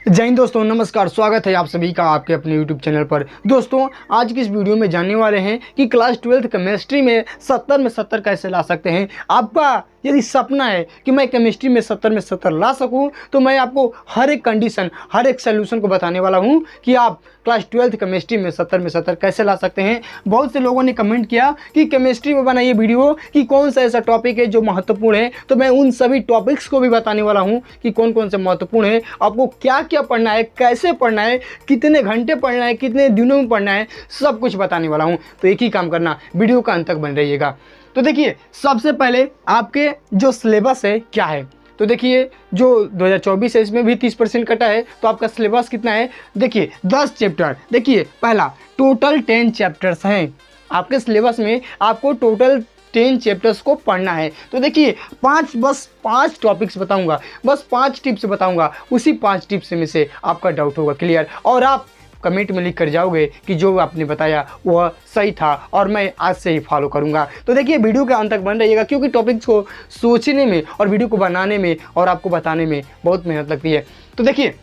जय हिंद दोस्तों, नमस्कार। स्वागत है आप सभी का आपके अपने YouTube चैनल पर। दोस्तों, आज की इस वीडियो में जानने वाले हैं कि क्लास 12th केमिस्ट्री में 70 में 70 कैसे ला सकते हैं। आपका यदि सपना है कि मैं केमिस्ट्री में 70 में 70 ला सकूं, तो मैं आपको हर एक कंडीशन, हर एक सोल्यूशन को बताने वाला हूं कि आप क्लास 12th केमिस्ट्री में 70 में 70 कैसे ला सकते हैं। बहुत से लोगों ने कमेंट किया कि केमिस्ट्री में बनाइए वीडियो कि कौन सा ऐसा टॉपिक है जो महत्वपूर्ण है, तो मैं उन सभी टॉपिक्स को भी बताने वाला हूं कि कौन कौन से महत्वपूर्ण है, आपको क्या क्या पढ़ना है, कैसे पढ़ना है, कितने घंटे पढ़ना है, कितने दिनों में पढ़ना है, सब कुछ बताने वाला हूं। तो एक ही काम करना, वीडियो का अंत तक बन रहिएगा। तो देखिए, सबसे पहले आपके जो सिलेबस है क्या है। तो देखिए, जो 2024 है इसमें भी 30% कटा है। तो आपका सिलेबस कितना है, देखिए 10 चैप्टर। देखिए, पहला टोटल 10 चैप्टर्स हैं आपके सिलेबस में। आपको टोटल 10 चैप्टर्स को पढ़ना है। तो देखिए, बस पाँच टॉपिक्स बताऊंगा, बस 5 टिप्स बताऊंगा। उसी 5 टिप्स में से आपका डाउट होगा क्लियर, और आप कमेंट में लिख कर जाओगे कि जो आपने बताया वह सही था और मैं आज से ही फॉलो करूंगा। तो देखिए, वीडियो के अंत तक बन रहिएगा, क्योंकि टॉपिक्स को सोचने में और वीडियो को बनाने में और आपको बताने में बहुत मेहनत लगती है। तो देखिए,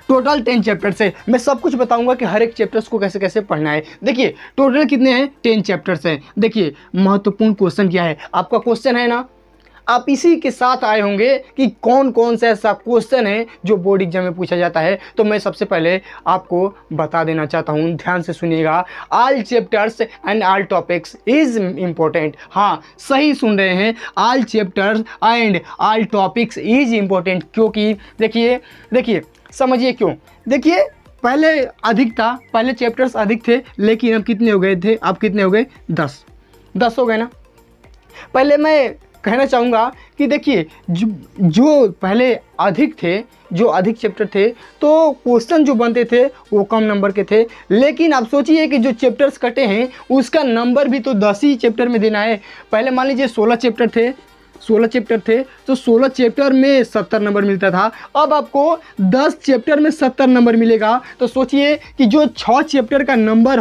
टोटल 10 चैप्टर से मैं सब कुछ बताऊंगा कि हर एक चैप्टर्स को कैसे कैसे पढ़ना है। देखिए, टोटल कितने हैं, 10 चैप्टर्स हैं। देखिए, महत्वपूर्ण क्वेश्चन क्या है, आपका क्वेश्चन है ना, आप इसी के साथ आए होंगे कि कौन कौन सा ऐसा क्वेश्चन है जो बोर्ड एग्जाम में पूछा जाता है। तो मैं सबसे पहले आपको बता देना चाहता हूं, ध्यान से सुनिएगा। All chapters and all topics is important. हाँ, सही सुन रहे हैं, all chapters and all topics is important. क्योंकि देखिए समझिए क्यों। देखिए, पहले अधिक था, पहले चैप्टर्स अधिक थे, लेकिन अब कितने हो गए थे, अब कितने हो गए, 10 हो गए ना। पहले मैं कहना चाहूँगा कि देखिए, जो पहले अधिक थे, जो अधिक चैप्टर थे, तो क्वेश्चन जो बनते थे वो कम नंबर के थे। लेकिन आप सोचिए कि जो चैप्टर्स कटे हैं उसका नंबर भी तो 10 ही चैप्टर में देना है। पहले मान लीजिए 16 चैप्टर थे, तो 16 चैप्टर में 70 नंबर मिलता था। अब आपको 10 चैप्टर में 70 नंबर मिलेगा। तो सोचिए कि जो 6 चैप्टर का नंबर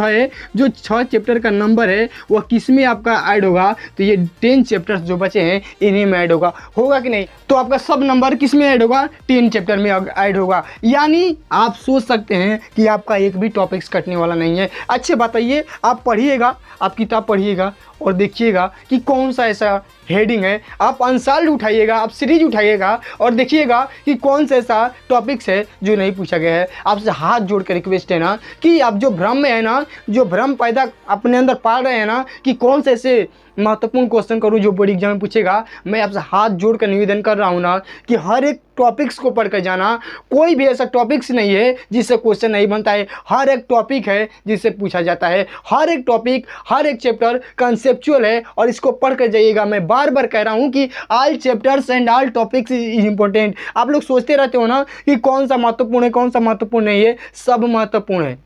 है, वह किस में आपका ऐड होगा। तो ये 10 चैप्टर्स जो बचे हैं इन्हीं में ऐड होगा कि नहीं। तो आपका सब नंबर किस में ऐड होगा, 10 चैप्टर में ऐड होगा। यानी आप सोच सकते हैं कि आपका एक भी टॉपिक्स कटने वाला नहीं है। अच्छे बताइए, आप पढ़िएगा, आप किताब पढ़िएगा और देखिएगा कि कौन सा ऐसा हेडिंग है। आप आंसर उठाइएगा, आप सीरीज उठाइएगा और देखिएगा कि कौन सा ऐसा टॉपिक्स है जो नहीं पूछा गया है। आपसे हाथ जोड़ कर रिक्वेस्ट है ना कि आप जो भ्रम में है ना, जो भ्रम पैदा अपने अंदर पाल रहे हैं ना कि कौन से ऐसे महत्वपूर्ण क्वेश्चन करूं जो बोर्ड एग्जाम में पूछेगा, मैं आपसे हाथ जोड़ कर निवेदन कर रहा हूं ना कि हर एक टॉपिक्स को पढ़ कर जाना। कोई भी ऐसा टॉपिक्स नहीं है जिससे क्वेश्चन नहीं बनता है, हर एक टॉपिक है जिससे पूछा जाता है। हर एक टॉपिक, हर एक चैप्टर कंसेप्चुअल है और इसको पढ़ कर जाइएगा। मैं बार बार कह रहा हूं कि all chapters and all topics is important. आप लोग सोचते रहते हो ना कि कौन सा महत्वपूर्ण है, कौन सा महत्वपूर्ण नहीं है, सब महत्वपूर्ण है।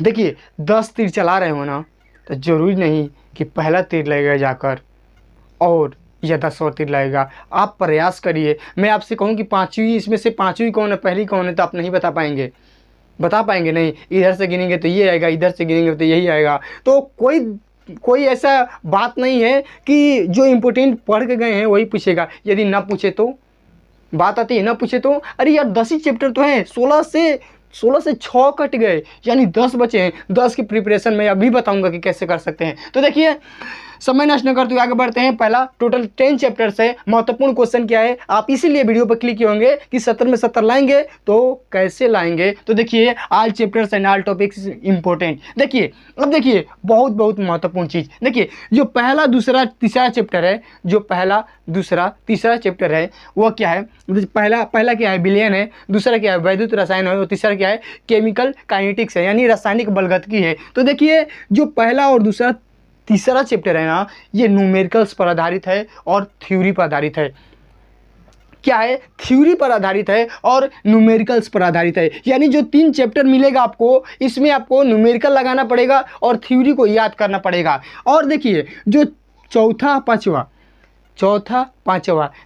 देखिए, 10 तीर चला रहे हो ना, तो जरूरी नहीं कि पहला तीर लगेगा जाकर और या 10 और तीर लगेगा। आप प्रयास करिए। मैं आपसे कहूँ कि पाँचवीं, इसमें से पाँचवीं कौन है, पहली कौन है, तो आप नहीं बता पाएंगे नहीं। इधर से गिनेंगे तो ये आएगा, इधर से गिनेंगे तो यही आएगा। तो कोई ऐसा बात नहीं है कि जो इम्पोर्टेंट पढ़ के गए हैं वही पूछेगा। यदि ना पूछे तो बात आती है, ना पूछे तो अरे यार 10 ही चैप्टर तो हैं, 16 से 6 कट गए, यानी 10 बचे हैं। 10 की प्रिपरेशन मैं अभी बताऊंगा कि कैसे कर सकते हैं। तो देखिए, समय नष्ट न करते हुए आगे बढ़ते हैं। पहला, टोटल 10 चैप्टर्स है। महत्वपूर्ण क्वेश्चन क्या है, आप इसीलिए वीडियो पर क्लिक किए होंगे कि 70 में 70 लाएंगे, तो कैसे लाएंगे। तो देखिए, all chapters and all topics important. देखिए, अब देखिए बहुत महत्वपूर्ण चीज़। देखिए, जो पहला, दूसरा, तीसरा चैप्टर है, जो पहला, दूसरा, तीसरा चैप्टर है वह क्या है। पहला क्या है, विलयन है। दूसरा क्या है, वैद्युत रसायन है। और तीसरा क्या है, केमिकल काइनेटिक्स है, यानी रासायनिक बलगतकी है। तो देखिए, जो पहला और दूसरा, तीसरा चैप्टर है ना, ये न्यूमेरिकल्स पर आधारित है और थ्योरी पर आधारित है। क्या है, थ्योरी पर आधारित है और न्यूमेरिकल्स पर आधारित है। यानी जो 3 चैप्टर मिलेगा आपको, इसमें आपको न्यूमेरिकल लगाना पड़ेगा और थ्योरी को याद करना पड़ेगा। और देखिए, जो चौथा पांचवा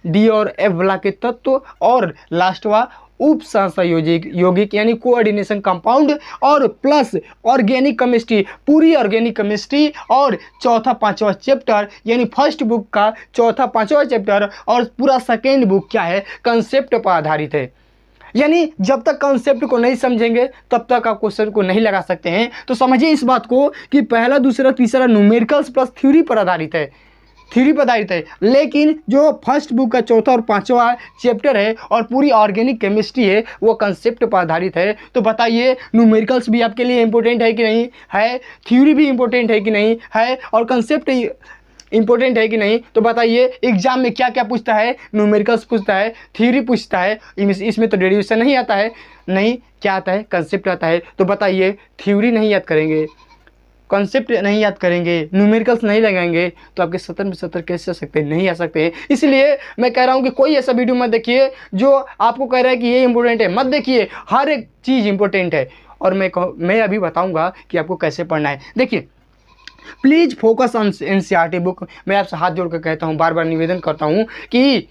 डी और एफ वाला के तत्व और लास्टवा उप सहसंयोजक यौगिक यानी कोऑर्डिनेशन कंपाउंड और प्लस ऑर्गेनिक केमिस्ट्री, पूरी ऑर्गेनिक केमिस्ट्री और चौथा पांचवा चैप्टर यानी फर्स्ट बुक का चौथा पांचवा चैप्टर और पूरा सेकेंड बुक क्या है, कंसेप्ट पर आधारित है। यानी जब तक कॉन्सेप्ट को नहीं समझेंगे तब तक आप क्वेश्चन को नहीं लगा सकते हैं। तो समझिए इस बात को कि पहला, दूसरा, तीसरा न्यूमेरिकल्स प्लस थ्योरी पर आधारित है, थ्योरी पर आधारित है। लेकिन जो फर्स्ट बुक का चौथा और पांचवा चैप्टर है और पूरी ऑर्गेनिक केमिस्ट्री है वो कंसेप्ट पर आधारित है। तो बताइए न्यूमेरिकल्स भी आपके लिए इंपॉर्टेंट है कि नहीं है, थ्योरी भी इंपॉर्टेंट है कि नहीं है, और कंसेप्ट इंपॉर्टेंट है कि नहीं। तो बताइए एग्जाम में क्या क्या पूछता है, न्यूमेरिकल्स पूछता है, थ्योरी पूछता है, इसमें तो डेरिवेशन नहीं आता है, नहीं क्या आता है, कंसेप्ट आता है। तो बताइए थ्योरी नहीं याद करेंगे, कॉन्सेप्ट नहीं याद करेंगे, न्यूमेरिकल्स नहीं लगाएंगे तो आपके 70 में 70 कैसे आ सकते हैं, नहीं आ सकते हैं। इसलिए मैं कह रहा हूँ कि कोई ऐसा वीडियो मत देखिए जो आपको कह रहा है कि ये इंपॉर्टेंट है, मत देखिए, हर एक चीज़ इंपॉर्टेंट है। और मैं अभी बताऊँगा कि आपको कैसे पढ़ना है। देखिए please focus on NCERT book. मैं आपसे हाथ जोड़ कर कहता हूँ, बार बार निवेदन करता हूँ कि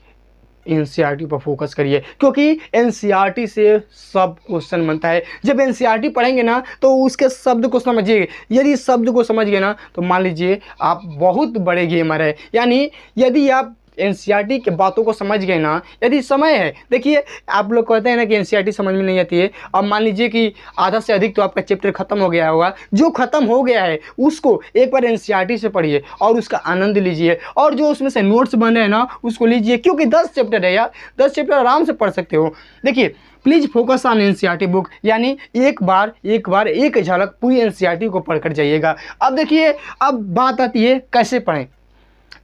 एनसीईआरटी पर फोकस करिए, क्योंकि एनसीईआरटी से सब क्वेश्चन बनता है। जब एनसीईआरटी पढ़ेंगे ना तो उसके शब्द को समझिए, यदि शब्द को समझ गए ना तो मान लीजिए आप बहुत बड़े गेमर है। यानी यदि आप एनसीईआरटी के बातों को समझ गए ना, यदि समय है, देखिए आप लोग कहते हैं ना कि एनसीईआरटी समझ में नहीं आती है। अब मान लीजिए कि आधा से अधिक तो आपका चैप्टर खत्म हो गया होगा, जो खत्म हो गया है उसको एक बार एनसीईआरटी से पढ़िए और उसका आनंद लीजिए, और जो उसमें से नोट्स बन रहे हैं ना उसको लीजिए, क्योंकि 10 चैप्टर है यार, 10 चैप्टर आराम से पढ़ सकते हो। देखिए please focus on NCERT book, यानी एक बार एक झलक पूरी एनसीईआरटी को पढ़कर जाइएगा। अब देखिए अब बात आती है कैसे पढ़ें,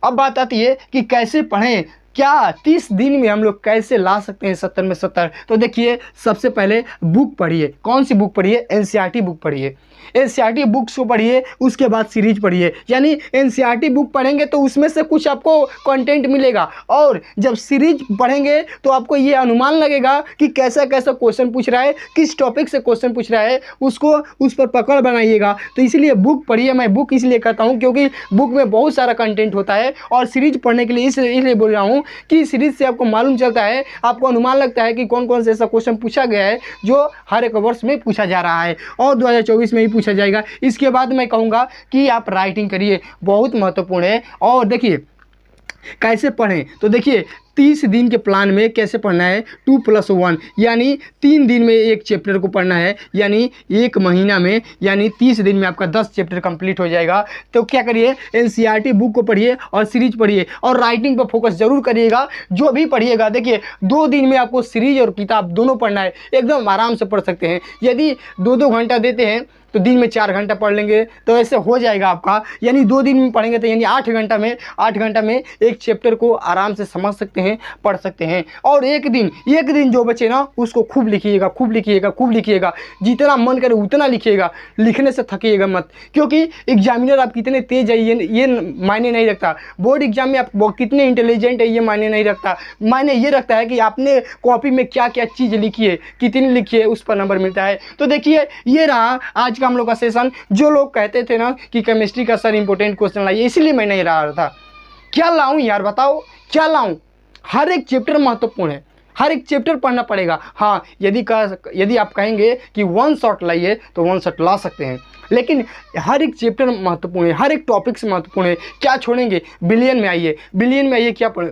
अब बात आती है कि कैसे पढ़ें, क्या 30 दिन में हम लोग कैसे ला सकते हैं 70 में 70। तो देखिए सबसे पहले बुक पढ़िए। कौन सी बुक पढ़िए? एनसीईआरटी बुक पढ़िए, एनसीईआरटी बुक्स को पढ़िए, उसके बाद सीरीज पढ़िए। यानी एनसीईआरटी बुक पढ़ेंगे तो उसमें से कुछ आपको कंटेंट मिलेगा, और जब सीरीज पढ़ेंगे तो आपको ये अनुमान लगेगा कि कैसा कैसा क्वेश्चन पूछ रहा है, किस टॉपिक से क्वेश्चन पूछ रहा है, उसको उस पर पकड़ बनाइएगा। तो इसलिए बुक पढ़िए। मैं बुक इसलिए कहता हूँ क्योंकि बुक में बहुत सारा कंटेंट होता है, और सीरीज पढ़ने के लिए इसलिए बोल रहा हूँ कि सीरीज से आपको मालूम चलता है, आपको अनुमान लगता है कि कौन कौन से ऐसा क्वेश्चन पूछा गया है जो हर एक वर्ष में पूछा जा रहा है और 2024 में ही पूछा जाएगा। इसके बाद मैं कहूँगा कि आप राइटिंग करिए, बहुत महत्वपूर्ण है। और देखिए कैसे पढ़ें, तो देखिए 30 दिन के प्लान में कैसे पढ़ना है, 2+1 यानी 3 दिन में एक चैप्टर को पढ़ना है, यानी एक महीना में, यानी 30 दिन में आपका 10 चैप्टर कंप्लीट हो जाएगा। तो क्या करिए, एनसीईआरटी बुक को पढ़िए और सीरीज पढ़िए, और राइटिंग पर फोकस जरूर करिएगा। जो भी पढ़िएगा देखिए 2 दिन में आपको सीरीज और किताब दोनों पढ़ना है, एकदम आराम से पढ़ सकते हैं। यदि 2-2 घंटा देते हैं तो दिन में 4 घंटा पढ़ लेंगे तो ऐसे हो जाएगा आपका। यानी 2 दिन में पढ़ेंगे तो यानी 8 घंटा में एक चैप्टर को आराम से समझ सकते हैं, पढ़ सकते हैं। और एक दिन जो बचे ना उसको खूब लिखिएगा, जितना मन करे उतना लिखिएगा, लिखने से थकिएगा मत, क्योंकि एग्जामिनर आप कितने तेज है ये मायने नहीं रखता, बोर्ड एग्जाम में आप कितने इंटेलिजेंट है ये मायने नहीं रखता। मायने ये रखता है कि आपने कॉपी में क्या क्या चीज़ लिखी है, कितनी लिखी है, उस पर नंबर मिलता है। तो देखिए ये रहा आज हम लोग का सेशन। जो लोग कहते थे ना कि केमिस्ट्री का सर इंपॉर्टेंट क्वेश्चन लाइए, इसलिए मैं नहीं ला रहा था। क्या लाऊं यार, बताओ क्या लाऊं? हर एक चैप्टर महत्वपूर्ण है, हर एक चैप्टर पढ़ना पड़ेगा। हाँ यदि आप कहेंगे कि 1 शॉट लाइए तो 1 शॉट ला सकते हैं, लेकिन हर एक चैप्टर महत्वपूर्ण है, हर एक टॉपिक से महत्वपूर्ण है। क्या छोड़ेंगे? बिलियन में आइए, क्या पढ़े,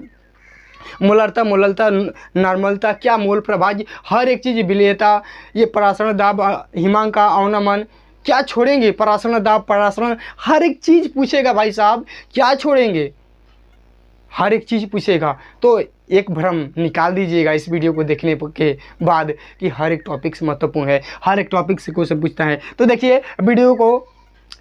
मोलरता, नॉर्मलता, क्या मोल प्रभाज्य, हर एक चीज़, विलेयता, ये परासरण दाब, हिमांका, अवनमन, क्या छोड़ेंगे? परासरण दाब, परासरण, हर एक चीज़ पूछेगा भाई साहब, क्या छोड़ेंगे? हर एक चीज़ पूछेगा। तो एक भ्रम निकाल दीजिएगा इस वीडियो को देखने के बाद कि हर एक टॉपिक से महत्वपूर्ण है, हर एक टॉपिक से क्वेश्चन पूछता है। तो देखिए वीडियो को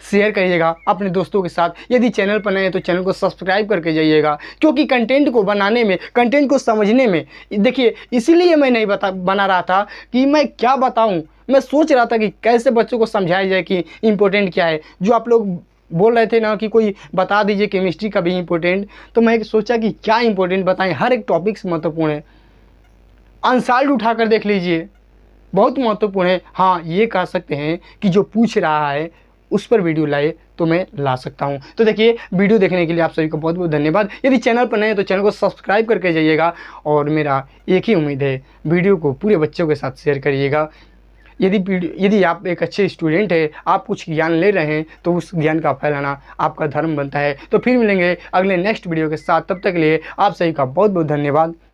शेयर करिएगा अपने दोस्तों के साथ। यदि चैनल पर नए हैं तो चैनल को सब्सक्राइब करके जाइएगा, क्योंकि कंटेंट को बनाने में, कंटेंट को समझने में, देखिए इसीलिए मैं नहीं बना रहा था कि मैं क्या बताऊं। मैं सोच रहा था कि कैसे बच्चों को समझाया जाए कि इम्पोर्टेंट क्या है। जो आप लोग बोल रहे थे ना कि कोई बता दीजिए केमिस्ट्री का भी इम्पोर्टेंट, तो मैं सोचा कि क्या इम्पोर्टेंट बताएं, हर एक टॉपिक से महत्वपूर्ण है। अनसाल्ड उठाकर देख लीजिए, बहुत महत्वपूर्ण है। हाँ ये कह सकते हैं कि जो पूछ रहा है उस पर वीडियो लाए तो मैं ला सकता हूं। तो देखिए वीडियो देखने के लिए आप सभी को बहुत बहुत धन्यवाद। यदि चैनल पर नए हैं तो चैनल को सब्सक्राइब करके जाइएगा, और मेरा एक ही उम्मीद है, वीडियो को पूरे बच्चों के साथ शेयर करिएगा। यदि आप एक अच्छे स्टूडेंट है, आप कुछ ज्ञान ले रहे हैं तो उस ज्ञान का फैलाना आपका धर्म बनता है। तो फिर मिलेंगे अगले नेक्स्ट वीडियो के साथ, तब तक के लिए आप सभी का बहुत बहुत धन्यवाद।